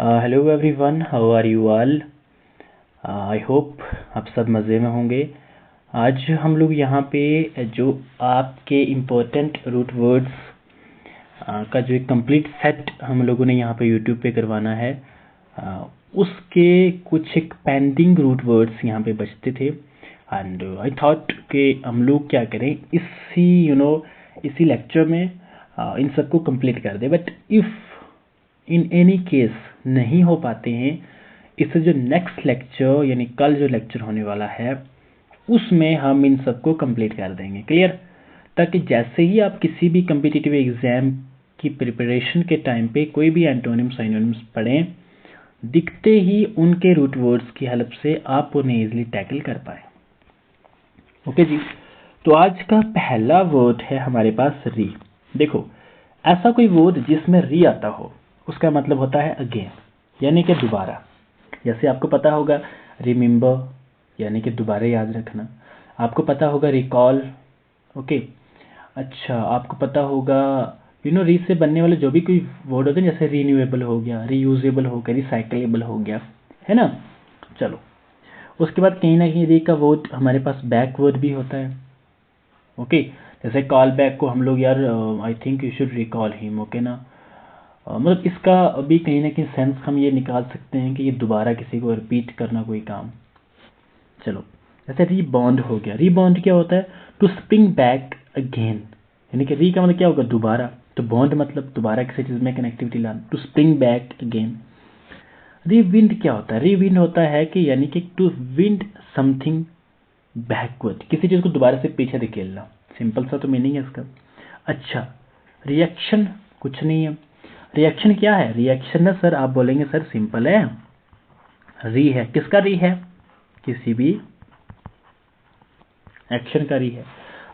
Hello everyone, how are you all. I hope आप सब मज़े में होंगे। आज हम लोग यहाँ पे जो आपके इम्पोर्टेंट रूट वर्ड्स का जो एक कंप्लीट सेट हम लोगों ने यहाँ पे यूट्यूब पे करवाना है, उसके कुछ एक पेंडिंग रूट वर्ड्स यहाँ पे बचते थे। एंड आई थॉट कि हम लोग क्या करें, इसी लेक्चर में इन सबको कंप्लीट कर दें। But if in any case नहीं हो पाते हैं, इससे जो नेक्स्ट लेक्चर यानी कल जो लेक्चर होने वाला है उसमें हम इन सबको कंप्लीट कर देंगे। क्लियर? ताकि जैसे ही आप किसी भी कम्पिटिटिव एग्जाम की प्रिपरेशन के टाइम पे कोई भी एंटोनिम्स साइनोनिम्स पढ़ें, दिखते ही उनके रूट वर्ड्स की हेल्प से आप उन्हें इजीली टैकल कर पाए। ओके जी, तो आज का पहला वर्ड है हमारे पास री। देखो, ऐसा कोई वर्ड जिसमें री आता हो उसका मतलब होता है अगेन, यानी कि दोबारा। जैसे आपको पता होगा रिमेंबर यानी कि दोबारा याद रखना, आपको पता होगा रिकॉल। ओके, अच्छा, आपको पता होगा री से बनने वाले जो भी कोई वर्ड होते हैं, जैसे रीन्यूएबल हो गया, रीयूजेबल हो गया, रिसाइकलेबल हो गया, है ना। चलो, उसके बाद कहीं ना कहीं री का वर्ड हमारे पास बैक वर्ड भी होता है। ओके, जैसे कॉल बैक को हम लोग यार I think you should recall him, okay ना। मतलब इसका अभी कहीं ना कहीं सेंस हम ये निकाल सकते हैं कि ये दोबारा किसी को रिपीट करना कोई काम। चलो, जैसे रीबॉन्ड हो गया। रीबॉन्ड क्या होता है? टू स्प्रिंग बैक अगेन, यानी कि री का मतलब क्या होगा? दोबारा। तो बॉन्ड मतलब दोबारा किसी चीज में कनेक्टिविटी लाना, टू स्प्रिंग बैक अगेन। रीविंड क्या होता है? रीविंड होता है कि यानी कि टू विंड समथिंग बैकवर्ड, किसी चीज को दोबारा से पीछे धकेलना। सिंपल सा तो मीनिंग है इसका। अच्छा, रिएक्शन कुछ नहीं है। रिएक्शन क्या है? रिएक्शन ना सर, आप बोलेंगे सर सिंपल है, री है। किसका री है? किसी भी एक्शन का री है।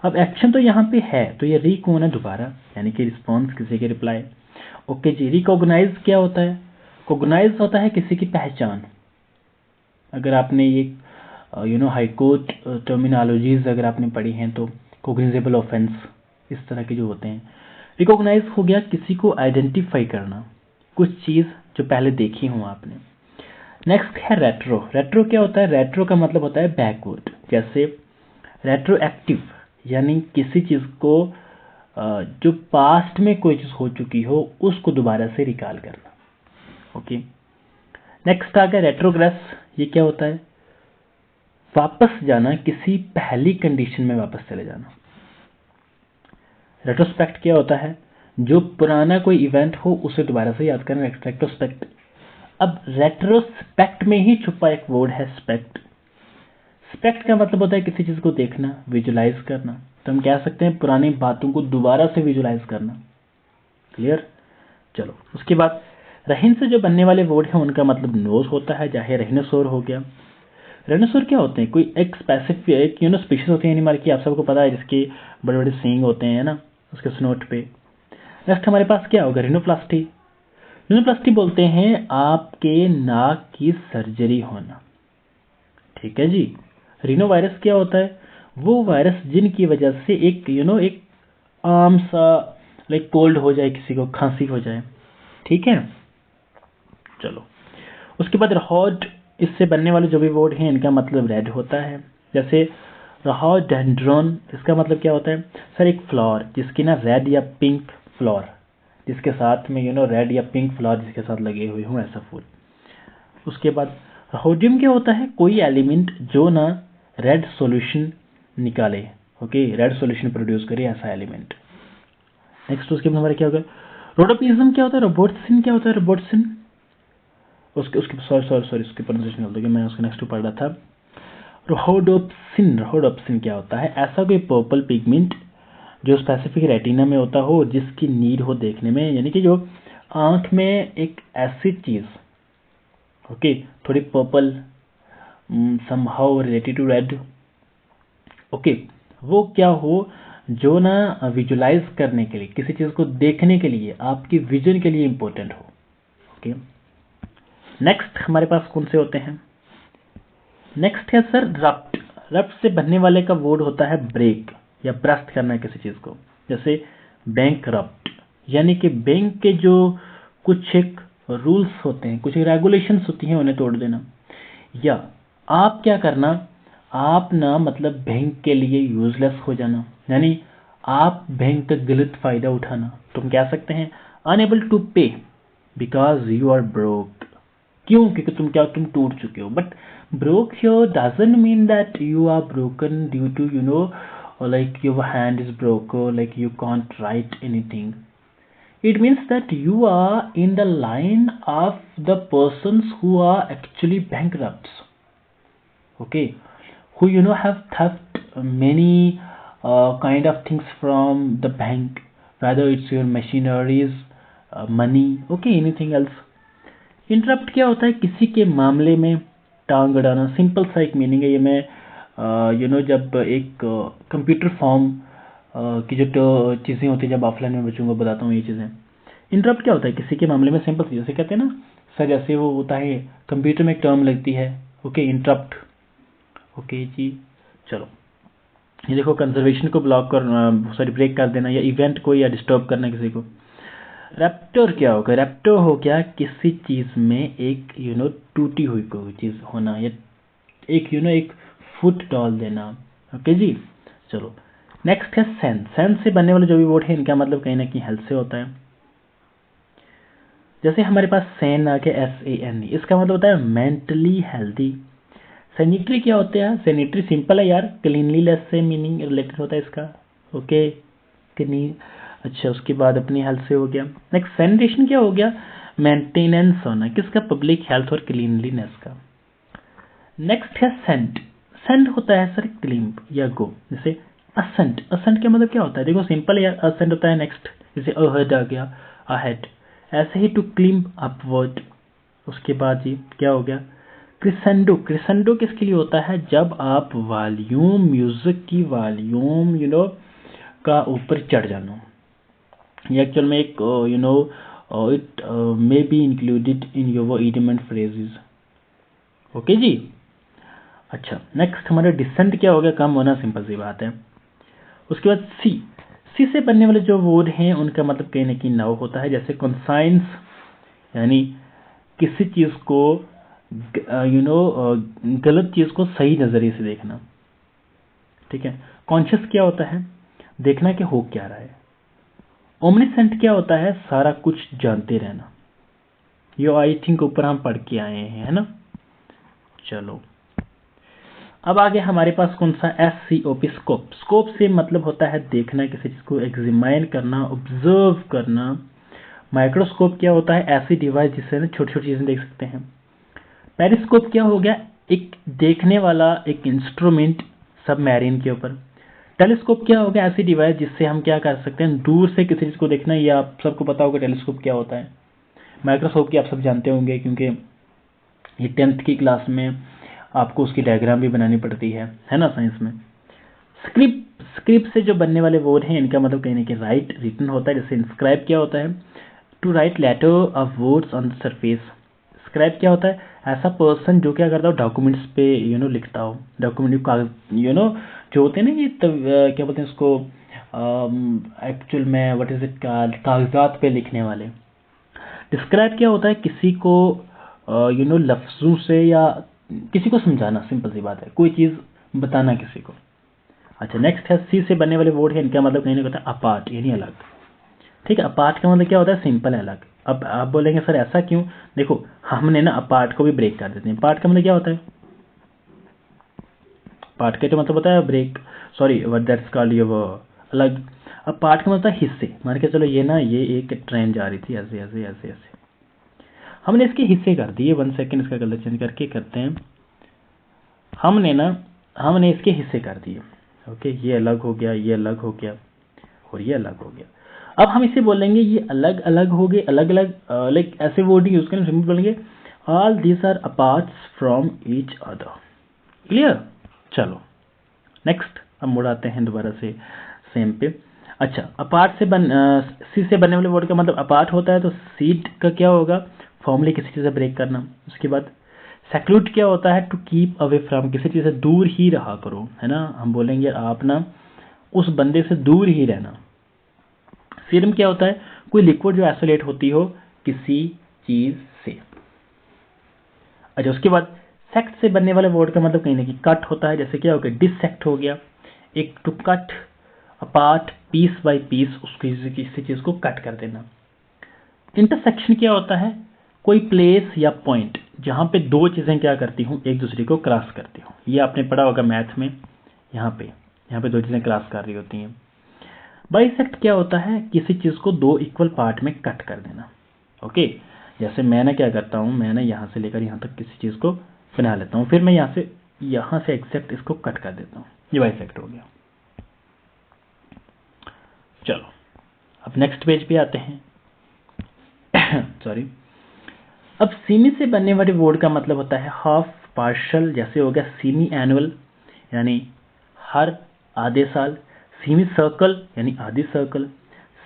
अब एक्शन तो यहाँ पे है, तो ये री कौन है? दोबारा, यानी कि रिस्पॉन्स, किसी की रिप्लाई। ओके जी, रिकॉग्नाइज क्या होता है? कॉग्नाइज होता है किसी की पहचान। अगर आपने ये हाई कोर्ट टर्मिनोलॉजीज अगर आपने पढ़ी हैं तो कॉग्निजेबल ऑफेंस, इस तरह के जो होते हैं। रिकॉग्नाइज हो गया किसी को आइडेंटिफाई करना, कुछ चीज़ जो पहले देखी हो आपने। नेक्स्ट है रेट्रो। रेट्रो क्या होता है? रेट्रो का मतलब होता है बैकवर्ड। जैसे रेट्रोएक्टिव, यानी किसी चीज़ को जो पास्ट में कोई चीज़ हो चुकी हो उसको दोबारा से रिकॉल करना। ओके, नेक्स्ट आ गया रेट्रोग्रेस। ये क्या होता है? वापस जाना, किसी पहली कंडीशन में वापस चले जाना। रेट्रोस्पेक्ट क्या होता है? जो पुराना कोई इवेंट हो उसे दोबारा से याद करना, रेट्रोस्पेक्ट। अब रेट्रोस्पेक्ट में ही छुपा एक वर्ड है स्पेक्ट। स्पेक्ट का मतलब होता है किसी चीज को देखना, विजुलाइज करना। तो हम कह सकते हैं पुरानी बातों को दोबारा से विजुलाइज करना। क्लियर? चलो, उसके बाद रहीन से जो बनने वाले वर्ड हैं उनका मतलब नोज होता है, चाहे रहीनोसोर हो गया। रेनोसोर क्या होते हैं? कोई एक स्पेसिफिक स्पीशीज होती है एनिमल की, आप सबको पता है, जिसके बड़े बड़े सींग होते हैं ना उसके स्नोट पे। नेक्स्ट हमारे पास क्या होगा? रिनोप्लास्टी। रिनोप्लास्टी बोलते हैं आपके नाक की सर्जरी होना। ठीक है जी। रिनो वायरस क्या होता है? वो वायरस जिनकी वजह से एक आम सा लाइक कोल्ड हो जाए, किसी को खांसी हो जाए। ठीक है, चलो, उसके बाद रहोड, इससे बनने वाले जो भी वर्ड हैं इनका मतलब रेड होता है। जैसे रहोडेंड्रॉन, इसका मतलब क्या होता है? सर एक फ्लावर जिसकी ना रेड या पिंक फ्लावर, जिसके साथ में रेड या पिंक फ्लावर जिसके साथ लगे हुए हों, ऐसा फूल। उसके बाद रहोडियम क्या होता है? कोई एलिमेंट जो ना रेड सॉल्यूशन निकाले, ओके, रेड सॉल्यूशन प्रोड्यूस करे, ऐसा एलिमेंट। नेक्स्ट उसके बाद हमारा क्या होगा? रोडोपिज्म क्या होता है? रोबोट्सिन क्या होता है? रोबोट्सिन उसके उसके सॉरी उसकी प्रोनाउंसिएशन गलत हो गई, मैं उसका नेक्स्ट पढ़ रहा था। रोडोप्सिन। रोडोप्सिन क्या होता है? ऐसा कोई पर्पल पिगमेंट जो स्पेसिफिक रेटिना में होता हो, जिसकी नीड हो देखने में, यानी कि जो आंख में एक ऐसी चीज, ओके, थोड़ी purple, somehow related to red, okay, वो क्या हो जो ना विजुलाइज करने के लिए, किसी चीज को देखने के लिए, आपकी विजन के लिए इंपॉर्टेंट हो। ओके, नेक्स्ट हमारे पास कौन से होते हैं? नेक्स्ट है सर रप्ट। रप्ट से बनने वाले का वर्ड होता है ब्रेक या ब्रस्ट करना किसी चीज को। जैसे बैंक रप्ट, यानी कि बैंक के जो कुछ एक रूल्स होते हैं, कुछ रेगुलेशंस होती हैं, उन्हें तोड़ देना। या आप क्या करना, आप ना मतलब बैंक के लिए यूजलेस हो जाना, यानी आप बैंक का गलत फायदा उठाना। तुम कह सकते हैं unable to pay because you are broke. क्यों? क्योंकि तुम टूट चुके हो। But broke here doesn't mean that you are broken due to like your hand is broken, like you can't write anything. It means that you are in the line of the persons who are actually bankrupts, okay, who have theft many kind of things from the bank, whether it's your machineries, money, okay, anything else. Interrupt क्या होता है? किसी के मामले में टांग अड़ाना। Simple सा एक मीनिंग है ये। मैं जब एक कंप्यूटर फॉर्म की जो चीज़ें होती है, जब ऑफलाइन में बच्चों को बताता हूँ ये चीज़ें। इंटरप्ट क्या होता है? किसी के मामले में सिंपल सी, जैसे कहते हैं ना सर, जैसे वो होता है कंप्यूटर में एक टर्म लगती है, ओके, इंटरप्ट। ओके जी, चलो ये देखो, कंजर्वेशन को ब्लॉक कर ब्रेक कर देना, या इवेंट को या डिस्टर्ब करना किसी को। रैप्टर क्या होगा? रैप्टर हो गया किसी चीज में एक टूटी हुई कोई चीज होना, या एक एक फुट डाल देना। ओके जी, चलो नेक्स्ट है सेंस। सेंस से बनने वाले जो भी वर्ड है, इनका मतलब कहीं ना कहीं हेल्थ से होता है। जैसे हमारे पास सैन आ गया, SAN, इसका मतलब होता है मेंटली हेल्दी। सैनिटरी क्या होता है? सैनिटरी सिंपल है यार, क्लीनलीनेस से मीनिंग रिलेटेड होता है इसका, ओके, क्लीन। अच्छा, उसके बाद अपनी हेल्थ से हो गया। नेक्स्ट सैनिटेशन क्या हो गया? मेंटेनेंस होना, किसका? पब्लिक हेल्थ और क्लीनलीनेस का। नेक्स्ट है सेंट। सेंट होता है सर क्लीन या गो। जैसे असेंट, असेंट का मतलब क्या होता है? देखो सिंपल यार, असेंट होता है नेक्स्ट, जैसे अहेड आ गया, अहेड। ऐसे ही टू क्लीम अपवर्ड। उसके बाद जी क्या हो गया? क्रिसेंडो। क्रिसेंडो किसके लिए होता है? जब आप वॉल्यूम, म्यूजिक की वॉल्यूम का ऊपर चढ़ जाना। ये एक्चुअल में एक it may be included in your idiom and phrases. Okay जी। अच्छा, नेक्स्ट हमारा डिसेंट क्या हो गया? कम होना, सिंपल सी बात है। उसके बाद सी। सी से बनने वाले जो वर्ड हैं उनका मतलब कहीं ना कहीं नाउ होता है। जैसे कॉन्साइंस, यानी किसी चीज को गलत चीज को सही नजरिए से देखना, ठीक है। कॉन्शियस क्या होता है? देखना कि हो क्या रहा है। ओमनिसेंट क्या होता है? सारा कुछ जानते रहना। ये आई थिंक ऊपर हम पढ़ के आए हैं, है ना। चलो अब आगे हमारे पास कौन सा? SCOP, scope. स्कोप से मतलब होता है देखना, किसी चीज को एग्जामिन करना, ऑब्जर्व करना। माइक्रोस्कोप क्या होता है? ऐसी डिवाइस जिससे ना छोटी छोटी चीजें देख सकते हैं। पेरिस्कोप क्या हो गया? एक देखने वाला एक इंस्ट्रूमेंट सबमरीन के ऊपर। टेलीस्कोप क्या हो गया? ऐसी डिवाइस जिससे हम क्या कर सकते हैं, दूर से किसी चीज को देखना। ये आप सबको पता होगा टेलीस्कोप क्या होता है। माइक्रोस्कोप की आप सब जानते होंगे, क्योंकि ये 10th की क्लास में आपको उसकी डायग्राम भी बनानी पड़ती है ना, साइंस में। स्क्रिप्ट, स्क्रिप्ट से जो बनने वाले वर्ड हैं इनका मतलब कहीं ना कहीं राइट, रिटन होता है। जैसे इंस्क्राइब क्या होता है? To write letter of words on the surface. Scribe क्या होता है? ऐसा पर्सन जो क्या करता हो, डॉक्यूमेंट्स पे लिखता हो। डॉक्यूमेंट कागज जो होते हैं ना, ये क्या बोलते हैं उसको एक्चुअल में, व्हाट इज इट, कागजात पे लिखने वाले। डिस्क्राइब क्या होता है? किसी को लफ्जों से या किसी को समझाना, सिंपल सी बात है, कोई चीज बताना किसी को। अच्छा, नेक्स्ट है सी से बनने वाले वर्ड है, इनका मतलब कहीं ना होता है अपार्ट, यानी अलग, ठीक है। अपार्ट का मतलब क्या होता है? सिंपल है, अलग। अब आप बोलेंगे सर ऐसा क्यों? देखो हमने ना अपार्ट को भी ब्रेक कर देते हैं। पार्ट का मतलब क्या होता है? पार्ट का तो मतलब होता है break, sorry what that's called your अलग। अब पार्ट का मतलब हिस्से। मान के चलो ये ना, ये एक ट्रेन जा रही थी ऐसे ऐसे ऐसे ऐसे, हमने इसके हिस्से कर दिए। 1 सेकेंड, इसका कलर चेंज करके करते हैं। हमने इसके हिस्से कर दिए, ओके। ये अलग हो गया, ये अलग हो गया, और ये अलग हो गया। अब हम इसे बोलेंगे ये अलग अलग हो गए, अलग अलग, लाइक ऐसे वर्ड यूज करें, सिंपल बोलेंगे all these are aparts from each other. Clear? चलो नेक्स्ट अब मुड़ आते हैं दोबारा से सेम पे। अच्छा, अपार्ट से सी से बनने वाले वर्ड का मतलब अपार्ट होता है, तो सीड का क्या होगा? फॉर्मली किसी चीज से ब्रेक करना। उसके बाद सेक्लूड क्या होता है? टू कीप अवे फ्रॉम, किसी चीज से दूर ही रहा करो, है ना। हम बोलेंगे आप ना उस बंदे से दूर ही रहना। सीरम क्या होता है? कोई लिक्विड जो आइसोलेट होती हो किसी चीज से। अच्छा, उसके बाद सेक्ट से बनने वाले वर्ड का मतलब कहीं ना कहीं कट होता है। जैसे क्या हो गया, डिसेक्ट हो गया, एक to cut apart piece by piece, उसको किसी चीज को कट कर देना। इंटरसेक्शन क्या होता है, कोई प्लेस या पॉइंट जहां पे दो चीजें क्या करती हूँ, एक दूसरे को क्रॉस करती हूँ। ये आपने पढ़ा होगा मैथ में, यहाँ पे दो चीजें क्रॉस कर रही होती हैं। बाइसेक्ट क्या होता है, किसी चीज को दो इक्वल पार्ट में कट कर देना। ओके, जैसे मैं ना क्या करता हूँ, मैं ना यहाँ से लेकर यहाँ तक किसी चीज को बना लेता हूँ, फिर मैं यहाँ से एग्जैक्ट इसको कट कर देता हूँ, ये बाइसेक्ट हो गया। चलो अब नेक्स्ट पेज पे आते हैं। सॉरी। अब सीमी से बनने वाले वर्ड का मतलब होता है हाफ, पार्शल, जैसे हो गया सीमी एनुअल यानी हर आधे साल, सीमी सर्कल यानी आधी सर्कल,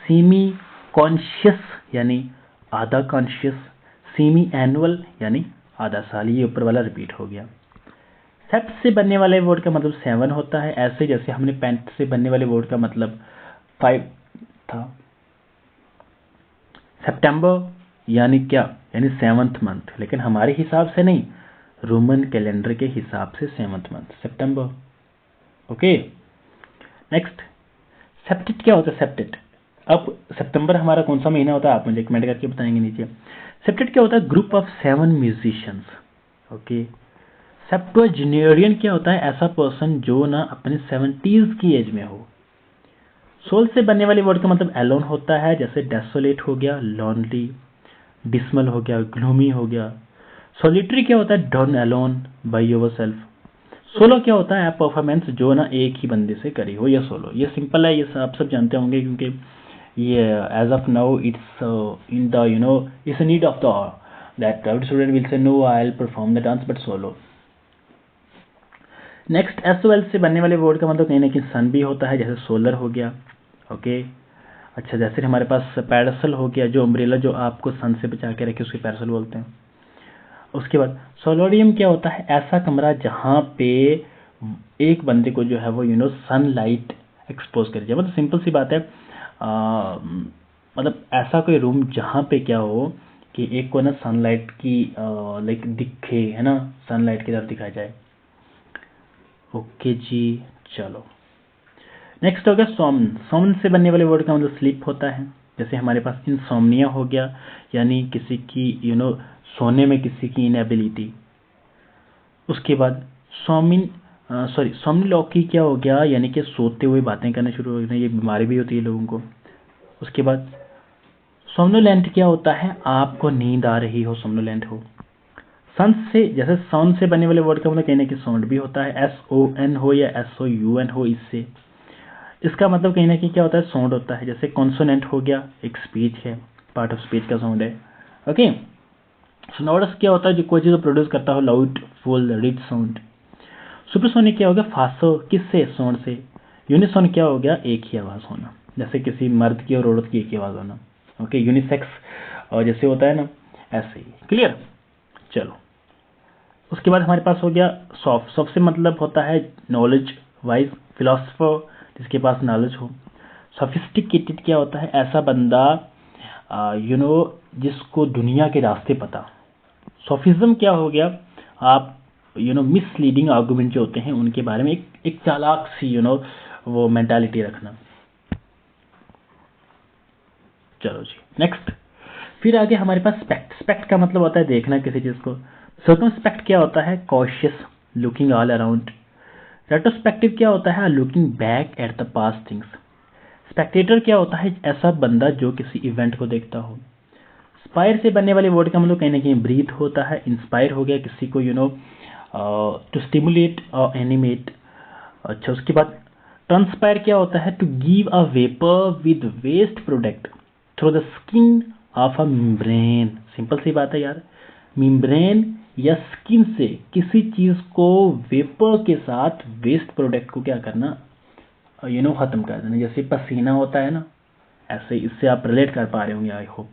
सीमी कॉन्शियस यानी आधा कॉन्शियस, सीमी एनुअल यानी आधा साल। ये ऊपर वाला रिपीट हो गया। सेप्ट से बनने वाले वर्ड का मतलब 7 होता है, ऐसे जैसे हमने पेंट से बनने वाले वर्ड का मतलब 5 था। सितंबर यानी क्या, यानी 7th मंथ, लेकिन हमारे हिसाब से नहीं, रोमन कैलेंडर के हिसाब से 7th मंथ सितंबर। ओके, नेक्स्ट सेप्टेट क्या होता है, सेप्टेट। अब सितंबर हमारा कौन सा महीना होता है, आप मुझे कमेंट करके बताएंगे नीचे। सेप्टेट क्या होता है, ग्रुप ऑफ 7 म्यूजिशियंस। ओके, सेप्टुअजेनेरियन क्या होता है, ऐसा पर्सन जो ना अपने 70s की एज में हो। सोल से बनने वाले वर्ड का मतलब एलोन होता है, जैसे डेसोलेट हो गया, लॉनली, डिसमल हो गया, ग्लूमी हो गया। सॉलिटरी क्या होता है, done alone by yourself. Solo क्या होता है, परफॉर्मेंस जो ना एक ही बंदे से करी हो, या सोलो। ये सिंपल है, ये आप सब जानते होंगे, क्योंकि ये age of now it's in the it's need of the that every student will say no I will perform the dance but solo. Next SOL से बनने वाले वर्ड का मतलब कहीं ना कहीं सन भी होता है, जैसे सोलर हो गया। ओके, अच्छा, जैसे हमारे पास पैरासल हो गया, जो अम्ब्रेला जो आपको सन से बचा के रखे, उसके पैरासल बोलते हैं। उसके बाद सोलोरियम क्या होता है, ऐसा कमरा जहां पे एक बंदे को जो है वो सनलाइट एक्सपोज कर जाए। मतलब सिंपल सी बात है, मतलब ऐसा कोई रूम जहां पे क्या हो कि एक को ना सनलाइट की लाइक दिखे, है ना, सनलाइट की तरफ दिखाया जाए। ओके जी, चलो नेक्स्ट हो गया सोमन। सोमन से बनने वाले वर्ड का मतलब स्लीप होता है, जैसे हमारे पास इंसोम्निया हो गया, यानी किसी की सोने में किसी की इनएबिलिटी। उसके बाद सोमनिलॉकी क्या हो गया, यानी कि सोते हुए बातें करना शुरू हो गए, ये बीमारी भी होती है लोगों को। उसके बाद सोमनोलेंट क्या होता है, आपको नींद आ रही हो, सोमनोलेंट हो। सन से, जैसे साउंड से बनने वाले वर्ड का मतलब कहने की साउंड भी होता है, SON हो या SOUN हो, इससे इसका मतलब कहीं ना कहीं क्या होता है, साउंड होता है। जैसे कॉन्सोनेंट हो गया, एक स्पीच है, पार्ट ऑफ स्पीच का साउंड है। ओके, सोनोरस क्या होता है, जो कोई चीज प्रोड्यूस करता हो, loud, full, rich sound. Supersonic क्या हो गया, फासो, किससे, साउंड से। यूनिसोन क्या हो गया, एक ही आवाज होना, जैसे किसी मर्द की और औरत की एक ही आवाज होना। ओके, यूनिसेक्स और जैसे होता है ना, ऐसे ही। क्लियर, चलो उसके बाद हमारे पास हो गया सॉफ्ट। सॉफ्ट से मतलब होता है नॉलेज वाइज, फिलोसफर जिसके पास नॉलेज हो। सोफिस्टिकेटेड क्या होता है, ऐसा बंदा जिसको दुनिया के रास्ते पता। सोफिज्म क्या हो गया, आप मिसलीडिंग आर्गुमेंट जो होते हैं उनके बारे में एक चालाक सी वो मेंटालिटी रखना। चलो जी नेक्स्ट, फिर आगे हमारे पास स्पेक्ट। स्पेक्ट का मतलब होता है देखना किसी चीज को। सर्कमस्पेक्ट क्या होता है, cautious, looking all around. Retrospective क्या होता है, looking back at the past things. Spectator क्या होता है, ऐसा बंदा जो किसी इवेंट को देखता हो। स्पायर से बनने वाले वर्ड का मतलब कहीं ना कहीं ब्रीथ होता है। इंस्पायर हो गया किसी को टू स्टिमुलेट और एनिमेट। अच्छा, उसके बाद ट्रांसपायर क्या होता है, to give a vapour with waste product through the skin of a membrane. Simple सी बात है यार, मेम्ब्रेन या स्किन से किसी चीज को वेपर के साथ वेस्ट प्रोडक्ट को क्या करना, खत्म कर देना। जैसे पसीना होता है ना, ऐसे इससे आप रिलेट कर पा रहे होंगे आई होप।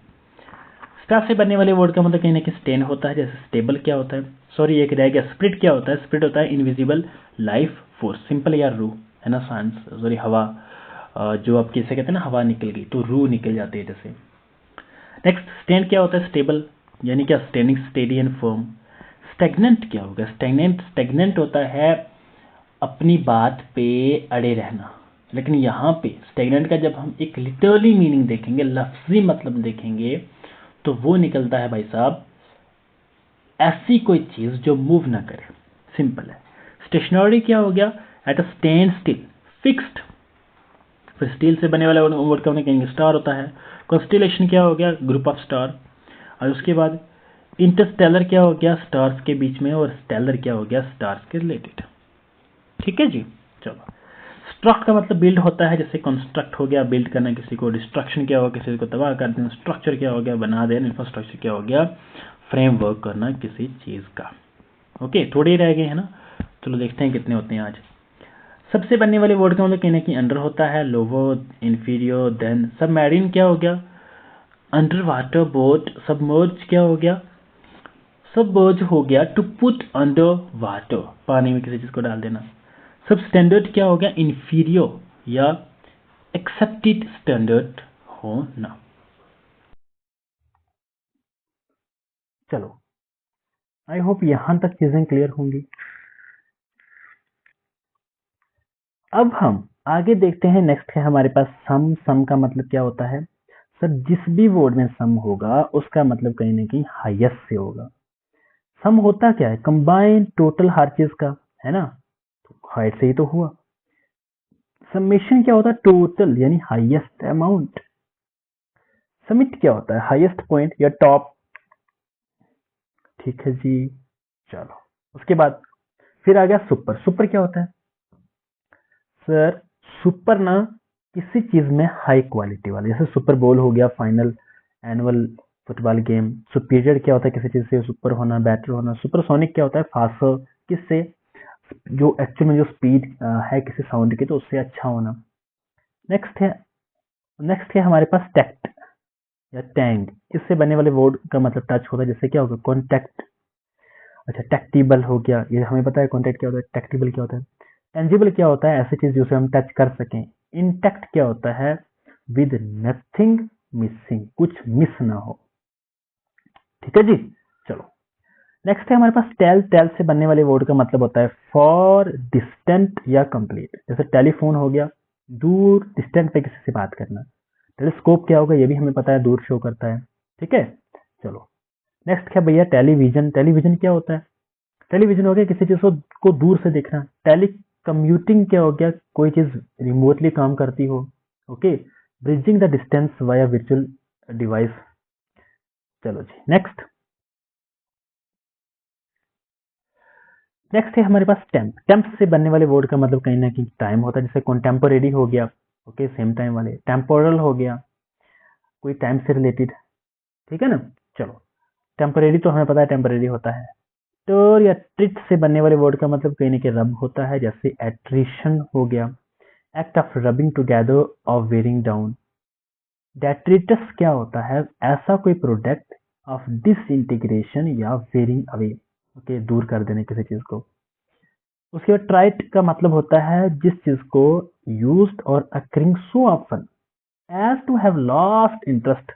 स्टार से बनने वाले वर्ड का मतलब कहीं ना कहीं स्टेन होता है। जैसे स्टेबल क्या होता है, सॉरी एक रह गया, स्प्रिट क्या होता है, स्प्रिट होता है इनविजिबल लाइफ फोर्स। सिंपल यार, रूह है ना, सांस, सॉरी हवा, जो आप किसे कहते हैं ना, हवा निकल गई तो रूह निकल जाती है जैसे। नेक्स्ट, स्टैंड क्या होता है, स्टेबल, यानी क्या, standing steady and firm. Stagnant क्या होगा, स्टैग्नेंट होता है अपनी बात पे अड़े रहना। लेकिन यहाँ पे स्टैग्नेंट का जब हम एक लिटरली मीनिंग देखेंगे, लफ्जी मतलब देखेंगे, तो वो निकलता है भाई साहब ऐसी कोई चीज जो मूव ना करे, सिंपल है। स्टेशनरी क्या हो गया, at a stand still, fixed. फिर स्टील से बने वाला वर्ड का कहेंगे स्टार होता है। कॉन्स्टेलेशन क्या हो गया, ग्रुप ऑफ स्टार। और उसके बाद इंटरस्टेलर क्या हो गया, स्टार्स के बीच में, और स्टेलर क्या हो गया, स्टार्स के रिलेटेड। ठीक है जी, चलो। स्ट्रक्ट का मतलब बिल्ड होता है, जैसे कंस्ट्रक्ट हो गया बिल्ड करना किसी को, डिस्ट्रक्शन क्या हो गया किसी को तबाह कर देना, स्ट्रक्चर क्या हो गया बना देना, इंफ्रास्ट्रक्चर क्या हो गया फ्रेमवर्क करना किसी चीज का। ओके, थोड़े ही रह गए हैं ना, चलो देखते हैं कितने होते हैं आज। सबसे बनने वाले वर्ड का मतलब कहीं ना कहीं अंडर होता है, लोवर, इंफीरियर, देन। सबमरीन क्या हो गया, अंडर वाटर बोट। सबमर्ज क्या हो गया, सबमर्ज हो गया टू पुट अंडर वाटर, पानी में किसी चीज को डाल देना। सब स्टैंडर्ड क्या हो गया, इंफीरियर या एक्सेप्टेड स्टैंडर्ड होना। चलो, आई होप यहां तक चीजें क्लियर होंगी। अब हम आगे देखते हैं, नेक्स्ट है हमारे पास सम। सम का मतलब क्या होता है, सर जिस भी वर्ड में सम होगा उसका मतलब कहीं ना कहीं हाईएस्ट से होगा। सम होता क्या है, कंबाइन टोटल हर चीज का, है ना, तो हाइट से ही तो हुआ। समेशन क्या होता है, टोटल यानी हाईएस्ट अमाउंट। समिट क्या होता है, हाईएस्ट पॉइंट या टॉप। ठीक है जी, चलो। उसके बाद फिर आ गया सुपर। सुपर क्या होता है, सर सुपर ना किसी चीज में हाई क्वालिटी वाला, जैसे सुपर बोल हो गया, final annual football game. Superior क्या होता है, किसी चीज से सुपर होना, बेटर होना। सुपरसोनिक क्या होता है, फास्टर, किससे, जो एक्चुअल में जो स्पीड है किसी साउंड की, तो उससे अच्छा होना। नेक्स्ट है हमारे पास टैक्ट या टैंग। इससे बनने वाले वर्ड का मतलब टच होता है, जैसे क्या होगा, कॉन्टैक्ट। अच्छा, टैक्टिबल हो गया, ये हमें पता है कॉन्टैक्ट क्या होता है। टैक्टिबल क्या होता है, टेंजिबल क्या होता है, ऐसी चीज जिसे हम टच कर सकें। इंटैक्ट क्या होता है, विद नथिंग मिसिंग, कुछ मिस ना हो। ठीक है जी, चलो। नेक्स्ट है हमारे पास टेल। टेल से बनने वाले वर्ड का मतलब होता है फॉर डिस्टेंट या कंप्लीट। जैसे टेलीफोन हो गया, दूर, डिस्टेंट पे किसी से बात करना। टेलीस्कोप क्या होगा, ये भी हमें पता है, दूर शो करता है। ठीक है, चलो। नेक्स्ट क्या भैया, टेलीविजन। टेलीविजन क्या होता है, टेलीविजन हो गया किसी चीज को दूर से देखना। टेली कम्यूटिंग क्या हो गया, कोई चीज रिमोटली काम करती हो। Okay, bridging the distance via virtual device. चलो जी, नेक्स्ट। नेक्स्ट है हमारे पास टेम्प। टेम्प से बनने वाले वर्ड का मतलब कहीं ना कहीं टाइम होता है, जैसे कॉन्टेम्पोरेरी हो गया, ओके, सेम टाइम वाले। टेम्पोरल हो गया, कोई टाइम से रिलेटेड। ठीक है ना, चलो। टेम्परेरी तो हमें पता है टेम्परेरी होता है। टोर या ट्रिट से बनने वाले वर्ड का मतलब कहीं ना कहीं रब होता है, जैसे एट्रिशन हो गया, एक्ट ऑफ रबिंग टुगेदर और वेयरिंग डाउन। डेट्रिटस क्या होता है, ऐसा कोई प्रोडक्ट ऑफ डिसइंटीग्रेशन या वेयरिंग अवे, ओके, दूर कर देने किसी चीज को। उसके बाद ट्राइट का मतलब होता है जिस चीज को यूज्ड और occurring so often as to have lost interest,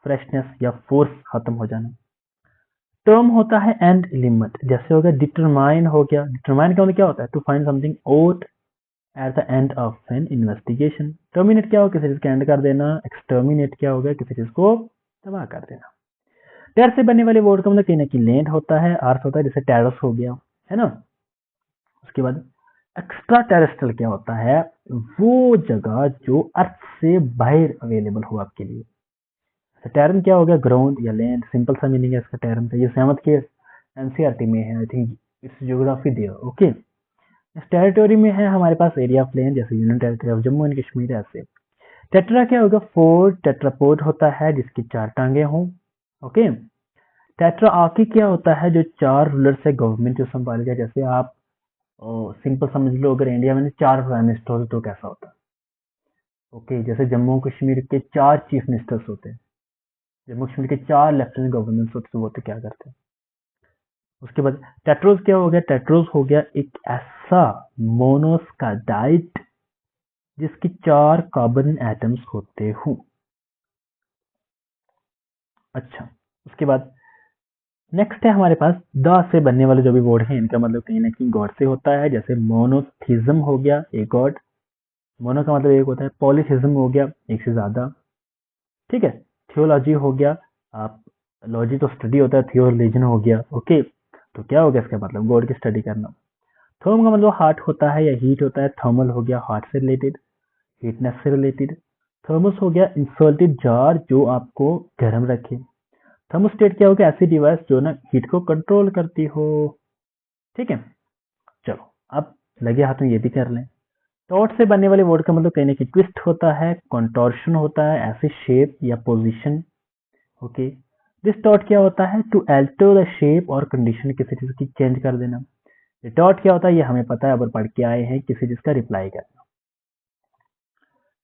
freshness या फोर्स खत्म हो जाना। टर्म होता है एंड लिमिट, जैसे हो गया डिटरमाइन हो गया। डिटरमाइन का मतलब क्या होता है, to find something out at the end of an investigation. Terminate क्या होगा, किसी चीज का एंड कर देना। एक्सटर्मिनेट क्या होगा, किसी चीज को तबाह कर देना। टेर से बनने वाले वर्ड का मतलब कहीं ना कहीं लैंड होता है, अर्थ होता है, जैसे टेरस हो गया, है ना। उसके बाद एक्स्ट्रा टेरेस्ट्रियल क्या होता है, वो जगह जो अर्थ से बाहर अवेलेबल हो आपके लिए। टेरन क्या हो गया, ग्राउंड या लैंड, सिंपल सा मीनिंग है इसका टेरन का। ये सहमत के एनसीईआरटी में है, I think it's geography there. Okay, इस टेरिटोरी में है हमारे पास एरिया प्लेन, जैसे union territory of Jammu and Kashmir. ऐसे टेट्रा क्या होगा, फोर टेट्रापोड होता है जिसकी चार टांगे हों। ओके, टेट्रा आकी क्या होता है, जो चार रूलर से गवर्नमेंट जो संभाल गया। जैसे आप सिंपल समझ लो, अगर इंडिया में चार प्राइम मिनिस्टर होते तो कैसा होता। ओके, जैसे जम्मू कश्मीर के चार चीफ मिनिस्टर्स होते हैं, जम्मू कश्मीर के चार लेफ्टिनेंट गवर्नर होते, तो वो तो क्या करते हैं। उसके बाद टेट्रोस क्या हो गया, टेट्रोस हो गया एक ऐसा मोनोस्काडाइट जिसकी चार कार्बन एटम्स होते हों। अच्छा, उसके बाद नेक्स्ट है हमारे पास द से बनने वाले जो भी वर्ड हैं, इनका मतलब कहीं ना कहीं गॉड से होता है। जैसे मोनोथिज्म हो गया, एक गॉड। मोनो का मतलब एक होता है, पॉलीथिज्म हो गया, एक से ज्यादा। ठीक है। थियोलॉजी हो गया, आप लॉजी तो स्टडी होता है, थियो रिलीजन हो गया। ओके, तो क्या हो गया इसका मतलब, गॉड की स्टडी करना। थर्म का मतलब हार्ट होता है या हीट होता है, थर्मल हो गया हार्ट से रिलेटेड, हीटनेस से रिलेटेड। थर्मस हो गया इंसर्टेड जार जो आपको गर्म रखे। थर्मोस्टेट क्या हो गया, ऐसी डिवाइस जो ना हीट को कंट्रोल करती हो। ठीक है, चलो अब लगे हाथ में ये भी कर लें। टॉट से बनने वाले वर्ड का मतलब कहने की ट्विस्ट होता है, कंटोर्शन होता है, ऐसे शेप या पोजीशन। ओके, दिस टॉट क्या होता है, टू अल्टर द शेप और कंडीशन, किसी चीज की चेंज कर देना। टॉट क्या होता है ये हमें पता है, अब पढ़ के आए हैं, किसी चीज का रिप्लाई करना।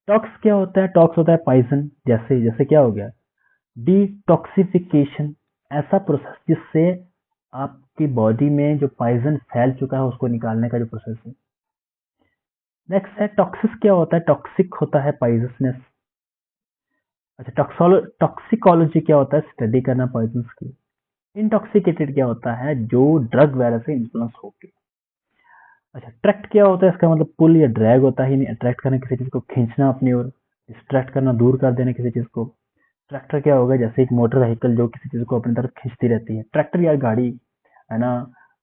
टॉक्स क्या होता है, टॉक्स होता है पॉइजन। जैसे जैसे क्या हो गया, डिटॉक्सिफिकेशन, ऐसा प्रोसेस जिससे आपकी बॉडी में जो पॉइजन फैल चुका है उसको निकालने का जो प्रोसेस है। नेक्स्ट है टॉक्सिस, क्या होता है, टॉक्सिक होता है पॉइजनस। अच्छा, टॉक्सिकोलॉजी क्या होता है, स्टडी करना पॉइजन की। इंटॉक्सिकेटेड क्या होता है, जो ड्रग वगैरह से इन्फ्लुएंस होके। अच्छा, ट्रैक्ट क्या होता है, इसका मतलब पुल या ड्रैग होता है, अट्रैक्ट करना, किसी चीज को खींचना अपनी ओर, डिस्ट्रैक्ट करना, दूर कर देना किसी चीज को। ट्रैक्टर क्या होगा, जैसे एक मोटर व्हीकल जो किसी चीज को अपनी तरफ खींचती रहती है। ट्रैक्टर या गाड़ी है ना,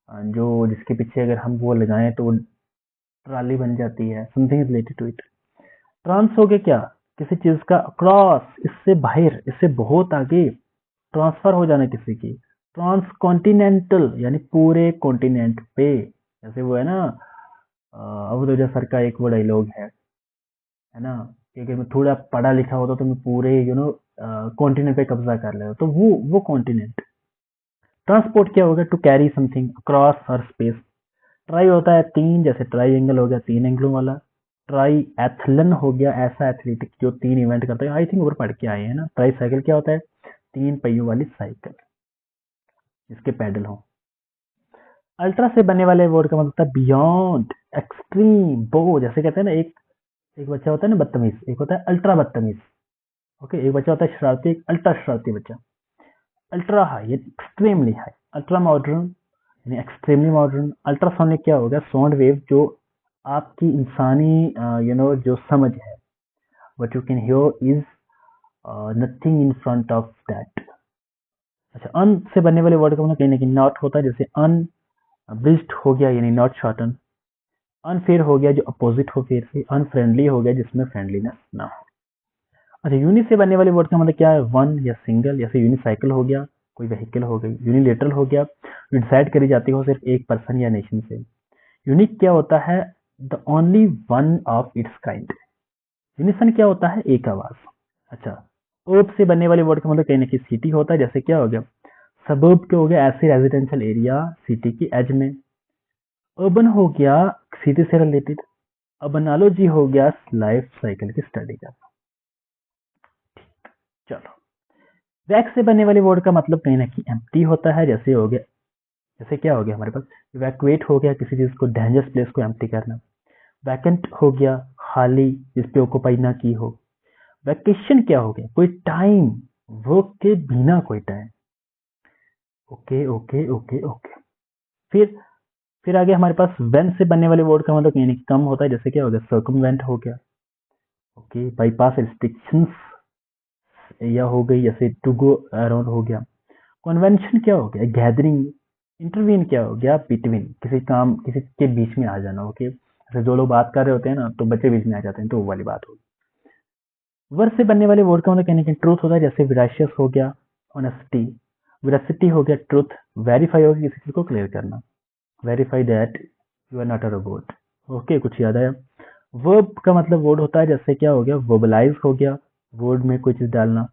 जो जिसके पीछे अगर हम वो लगाएं तो वो ट्राली बन जाती है, something related to it. Trans हो गया क्या, किसी चीज का क्रॉस, इससे बाहर, इससे बहुत आगे ट्रांसफर हो जाना किसी की। ट्रांस कॉन्टिनेंटल यानी पूरे कॉन्टिनेंट पे, जैसे वो है ना, अवधूजा सर का एक वो डायलॉग है ना, कि अगर मैं थोड़ा पढ़ा लिखा होता तो मैं पूरे कॉन्टिनेंट पे कब्जा कर लेता, तो वो कॉन्टिनेंट। ट्रांसपोर्ट क्या होगा, टू कैरी समथिंग अक्रॉस हर स्पेस। ट्राई होता है तीन, जैसे ट्राई एंगल हो गया, तीन एंगलों वाला। ट्राई एथलन हो गया, ऐसा एथलेटिक जो तीन इवेंट करता है, आई थिंक ऊपर पढ़ के आए हैं ना। ट्राई साइकिल क्या होता है, तीन पहियों वाली साइकिल जिसके पैडल हो। अल्ट्रा से बनने वाले वर्ड का मतलब होता है बियॉन्ड, एक्सट्रीम, बो, जैसे कहते हैं ना, एक एक बच्चा होता है ना बदतमीज, एक होता है अल्ट्रा बदतमीज। ओके, एक बच्चा होता है शरारती, एक अल्ट्रा शरारती बच्चा। Ultra high, extremely high. Ultra modern यानी एक्सट्रीमली मॉडर्न। अल्ट्रासोनिक क्या होगा, साउंड वेव जो आपकी इंसानी जो समझ है, what you can hear is nothing in front of that। अच्छा, अन से बनने वाले वर्ड का मतलब कहीं ना कहीं नॉट होता है, जैसे अन ब्रिज्ड हो गया यानी नॉट शॉर्टन। अनफेयर हो गया जो अपोजिट हो फेयर से। अनफ्रेंडली हो गया जिसमें फ्रेंडलीनेस ना हो। अच्छा, यूनि से बनने वाले वर्ड का मतलब क्या है, वन या सिंगल, जैसे यूनिसाइकिल हो गया, कोई व्हीकल हो गई। यूनिलेटरल हो गया, डिसाइड करी जाती हो सिर्फ एक पर्सन या नेशन से। यूनिक क्या होता है, the only one of its kind. Unison क्या होता है, एक आवाज। अच्छा, अर्ब से बनने वाले वर्ड का मतलब कहीं ना कहीं सिटी होता है, जैसे क्या हो गया, सबर्ब क्या हो गया, ऐसे रेजिडेंशियल एरिया सिटी की एज में। अर्बन हो गया सिटी से रिलेटेड। अब एनालॉजी हो गया लाइफ साइकिल की स्टडी का। चलो, वैक्स से बनने वाले वर्ड का मतलब कहीं ना कहीं एम्प्टी होता है, जैसे हो गया, जैसे क्या हो गया हमारे पास, इवैक्यूएट हो गया, किसी चीज को डेंजरस प्लेस को एम्प्टी करना। वैकेंट हो गया खाली, जिस पे ऑक्यूपाई ना की हो। वैकेशन क्या हो गया, कोई टाइम, वर्क के बिना कोई time. Okay okay okay okay. फिर आगे हमारे पास वेन से बनने वाले वर्ड का मतलब कहीं ना कहीं कम होता है, जैसे क्या हो गया, सर्कमवेंट हो गया। ओके, बाईपास रिस्ट्रिक्शंस या हो गई, जैसे टू गो अराउंड हो गया। कन्वेंशन क्या हो गया, गैदरिंग। इंटरवीन क्या हो गया, बिटवीन, किसी काम किसी के बीच में आ जाना। ओके, जैसे दो लोग बात कर रहे होते हैं ना, तो बच्चे बीच में आ जाते हैं, तो वो वाली बात होगी। वर्ड से बनने वाले वर्ड का मतलब कहने की ट्रूथ होता है, जैसे विराशियस हो गया, ऑनेस्टी। विरासिटी हो गया ट्रूथ। वेरीफाई हो गया किसी चीज को क्लियर करना। Verify that you are not a robot. Okay, कुछ याद आया। वर्ब का मतलब वर्ड होता है, जैसे क्या हो गया, वर्बलाइज हो गया, वर्ड में कोई चीज डालना,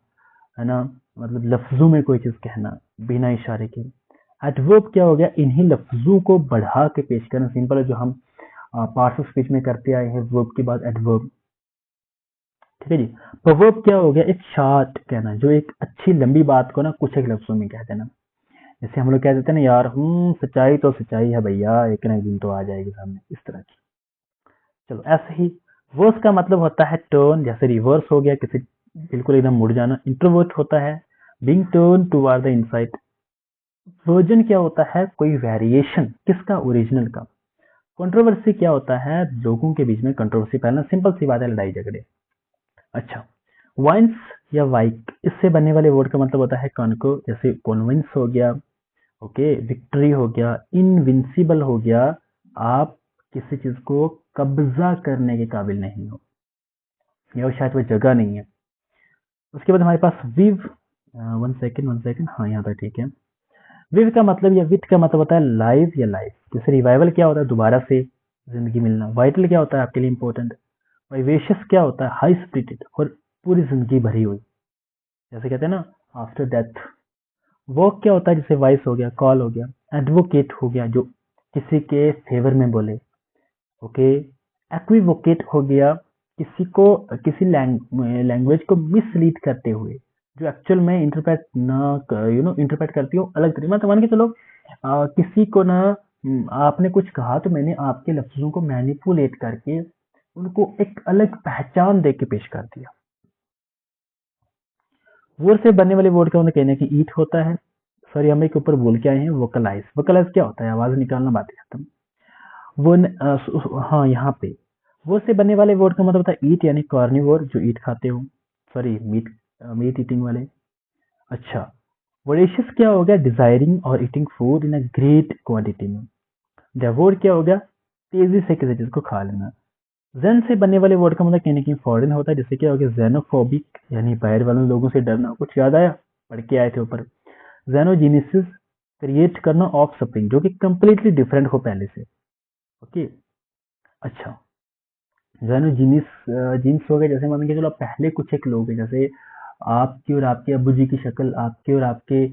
है ना, मतलब लफ्जों में कोई चीज कहना बिना इशारे के। एडवर्ब क्या हो गया, इन्हीं लफ्जों को बढ़ा के पेश करना। सिंपल है, जो हम पार्ट्स ऑफ स्पीच में करते आए हैं, वर्ब के बाद एडवर्ब। ठीक है जी। प्रोवर्ब क्या हो गया, एक शॉर्ट कहना, जो एक अच्छी लंबी बात को ना कुछ एक लफ्जों में कह देना। जैसे हम लोग कह देते हैं ना, यार सच्चाई तो सच्चाई है भैया, एक ना एक दिन तो आ जाएगी सामने, इस तरह की। चलो, ऐसे ही वर्स का मतलब होता है टर्न, जैसे रिवर्स हो गया, किसी बिल्कुल एकदम मुड़ जाना। इंट्रोवर्ट होता है being turn toward the insight. Version क्या होता है? कोई वेरिएशन किसका? ओरिजिनल का। कंट्रोवर्सी क्या होता है? लोगों के बीच में कंट्रोवर्सी फैलना। सिंपल सी बात है, लड़ाई झगड़े। अच्छा, वाइन्स या वाइक, इससे बनने वाले वर्ड का मतलब होता है कॉन्को, जैसे कॉन्विंस हो गया, ओके, विक्ट्री हो गया, इनविंसिबल हो गया। आप किसी चीज को कब्जा करने के काबिल नहीं हो, या शायद वो जगह नहीं है। उसके बाद हमारे पास विव। वन सेकेंड, हाँ यहाँ तक ठीक है। विव का मतलब या विट का मतलब होता है लाइव या लाइफ। जैसे रिवाइवल क्या होता है? दोबारा से जिंदगी मिलना। वाइटल क्या होता है आपके लिए इंपॉर्टेंट? वाइवेशियस क्या होता है? हाई स्पिरिटेड और पूरी जिंदगी भरी हुई, जैसे कहते हैं ना, आफ्टर डेथ। वर्क क्या होता है? जैसे वाइस हो गया, कॉल हो गया, एडवोकेट हो गया, जो किसी के फेवर में बोले, ओके। एक्विवोकेट हो गया, किसी को किसी लैंग्वेज को मिसलीड करते हुए, जो एक्चुअल में इंटरप्रेट ना इंटरप्रेट करती हो अलग तरीके। मतलब मान के चलो, किसी को ना, आपने कुछ कहा तो मैंने आपके लफ्जों को मैनिपुलेट करके उनको एक अलग पहचान दे के पेश कर दिया। वर्ड से बनने वाले वर्ड का मतलब कहना कि ईट होता है। सॉरी, हम एक ऊपर बोल के आए हैं, वोकलाइज। वोकलाइज क्या होता है? आवाज निकालना, बातें खत्म। हाँ, यहाँ पे वो से बनने वाले वर्ड का मतलब होता है ईट, यानी कार्निवोर, जो ईट खाते हो। सॉरी, मीट, मीट ईटिंग वाले। अच्छा, वोरेशियस क्या हो गया? डिजायरिंग और eating food in a great quantity में। डेवोर क्या हो गया? तेजी से किसी चीज को खा लेना। जेन से बनने वाले वर्ड का मतलब कहने की फॉरेन होता है, जैसे क्या हो गया? जेनोफोबिक, यानी बाहर वाले लोगों से डरना। कुछ याद आया? पढ़ के आए थे ऊपर। जेनोजीनिसिस, क्रिएट करना ऑफ समथिंग जो कि कंप्लीटली डिफरेंट हो पहले से, ओके। अच्छा, जानो जीनिस, जीन्स हो गए। जैसे मान के चलो, आप पहले कुछ एक लोग हैं, जैसे आपकी और आपके अब्बू जी की शक्ल, आपके और आपके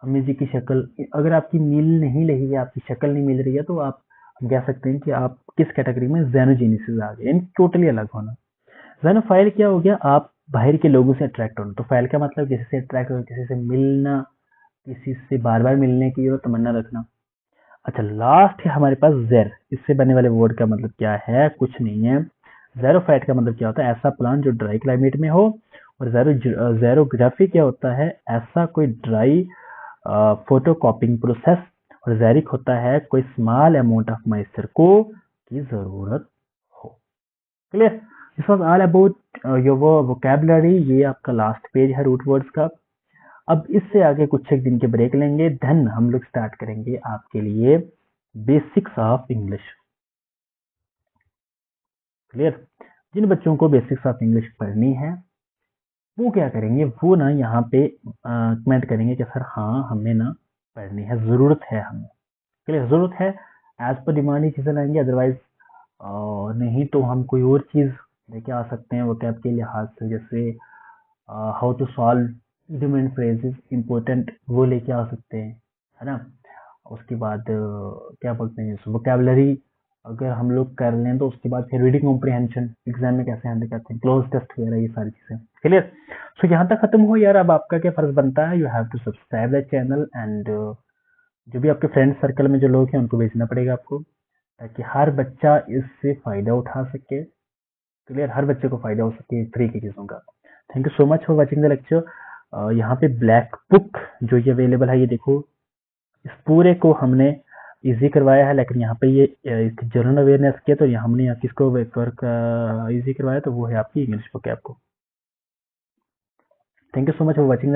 अम्मी जी की शक्ल, अगर आपकी मिल नहीं रही है, आपकी शक्ल नहीं मिल रही है, तो आप, हम कह सकते हैं कि आप किस कैटेगरी में? जेनोजेनिसिस आ गए, यानी टोटली अलग होना। जेनोफाइल क्या हो गया? आप बाहर के लोगों से अट्रैक्ट होना। तो फाइल का मतलब किसी से अट्रैक्ट होना, किसी से मिलना, किसी से बार बार मिलने की और तमन्ना रखना। अच्छा, लास्ट है हमारे पास जेर। इससे बनने वाले वर्ड का मतलब क्या है? कुछ नहीं है। ज़ेरोफाइट का मतलब क्या होता है? ऐसा प्लांट जो ड्राई क्लाइमेट में हो। और ज़ेरोग्राफी क्या होता है? ऐसा कोई ड्राई फोटोकॉपिंग प्रोसेस। और ज़ेरिक होता है कोई स्मॉल अमाउंट ऑफ मॉइस्चर को की जरूरत हो। Clear? This was all about your vocabulary. ये आपका लास्ट पेज है रूट वर्ड्स का। अब इससे आगे कुछ एक दिन के ब्रेक लेंगे, देन हम लोग स्टार्ट करेंगे आपके लिए बेसिक्स ऑफ इंग्लिश। क्लियर? जिन बच्चों को बेसिक्स ऑफ इंग्लिश पढ़नी है, वो क्या करेंगे? वो ना यहाँ पे कमेंट करेंगे कि सर हाँ, हमें ना पढ़नी है, ज़रूरत है हमें। क्लियर? ज़रूरत है, एज पर डिमांड ही चीज़ें लाएंगे। अदरवाइज नहीं तो हम कोई और चीज़ लेके आ सकते हैं वो कैब के लिहाज से, जैसे how to solve idiom phrases important, वो लेके आ सकते हैं, है ना। उसके बाद क्या बोलते हैं, वोकेबलरी अगर हम लोग कर लें तो उसके बाद फिर रीडिंग कॉम्प्रिहेंशन एग्जाम में कैसे हैंडल करते हैं, क्लोज टेस्ट वगैरह, ये सारी चीजें। क्लियर? सो यहाँ तक खत्म हो यार। अब आपका क्या फर्ज बनता है? You have to subscribe the channel and जो भी आपके फ्रेंड सर्कल में जो लोग हैं उनको भेजना पड़ेगा आपको, ताकि हर बच्चा इससे फायदा उठा सके। क्लियर? हर बच्चे को फायदा हो सके फ्री की चीजों का। Thank you so much for watching the lecture. यहाँ पे ब्लैक बुक जो ये अवेलेबल है, ये देखो, इस पूरे को हमने इजी करवाया है। लेकिन यहाँ पे ये जनरल अवेयरनेस के, तो यहाँ हमने यहाँ किसको इजी करवाया, तो वो है आपकी इंग्लिश बुक है आपको। Thank you so much for watching the